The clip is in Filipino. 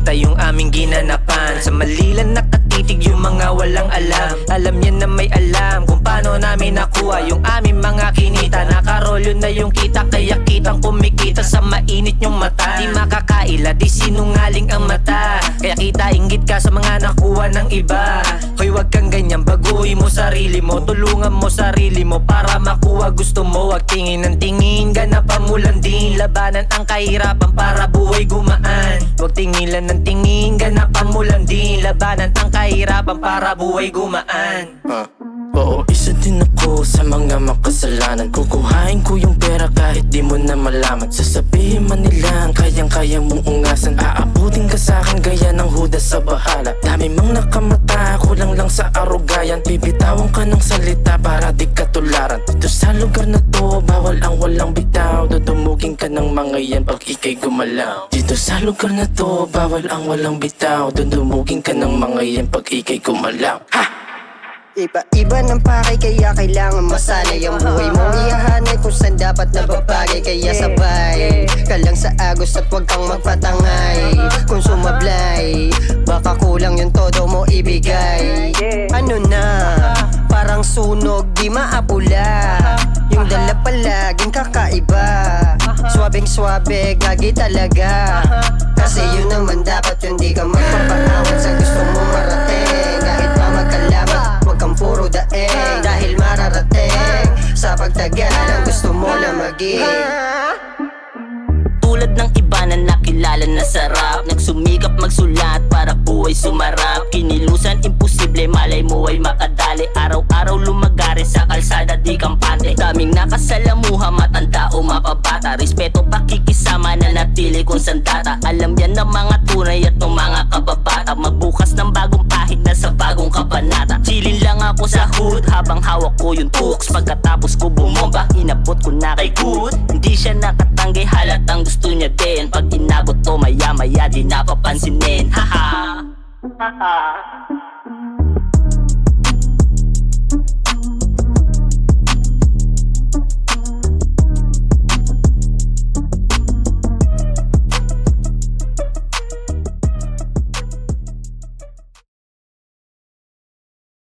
makita yung aming ginanapan. Sa malilan nakatitig yung mga walang alam. Alam yan na may alam kung paano namin nakuha yung aming mga kinita. Nakarolyo na yung kita, kaya kitang kumikita sa mainit yung mata. Di makakaila, di sinungaling ang mata, kaya kita inggit ka sa mga nakuha ng iba. Hoy, wag kang ganyan, baguhin mo sarili mo, tulungan mo sarili mo para makuha gusto mo. Wag tingin ng tingin, ganapan mo lang din. Labanan ang kahirapan para buhay gumaan. Wag tingilan ng tingin, ganapan mo lang din. Labanan ang kahirapan para buhay gumaan. Oo, isa din ako sa mga makasalanan. Kukuhain ko yung pera kahit di mo na malaman. Sasabihin man nila kayang-kaya mong ungasan. Aabutin ka sa'kin gaya ng Judas sa bahala. Dami mang nakamata, kulang lang sa arugayan. Bibitawan ka ng salita para di ka tularan. Dito sa lugar na to, bawal ang walang bitaw. Dudumugin ka ng mga yan pag ikay gumalaw. Dito sa lugar na to, bawal ang walang bitaw. Dudumugin ka ng mga yan pag ikay gumalaw. Ha! Iba-iba ng pakay kaya kailangan masanay ang buhay mo. Ihahanay kung saan dapat na babagay, kaya sabay ka lang sa agos at wag kang magpatangay. Kung sumablay, baka kulang yung todo mo ibigay. Ano na, parang sunog di maapula. Yung dala palaging kakaiba. Swabing-swabe, gagi talaga. Kasi yun naman dapat yun, di ka magpapaawat sa gusto mo marating. Kahit pa magkalamat, wag kang puro daeng. Dahil mararating sa pagtagal ang gusto mo na maging. Tulad ng iba na nakilala na sarap, nagsumikap magsulat para buhay sumarap. Kinilusan imposible, malay mo ay makadali. Araw-araw lumagari sa kalsada di kampante. Daming nakasalamuha, matanda o mapabata. Respeto pakikisama na natili kung sandata. Alam yan ng mga tunay at ng mga kababata. Magbukas ng bagong pahig na sa bagong kabanata. Chillin lang ako sa hood habang hawak ko yung tooks. Pagkatapos ko bumomba, inabot ko na kay good. Hindi siya nakatanggi, halatang gusto niya din. Pag inabot to maya maya di napapansinin. Haha.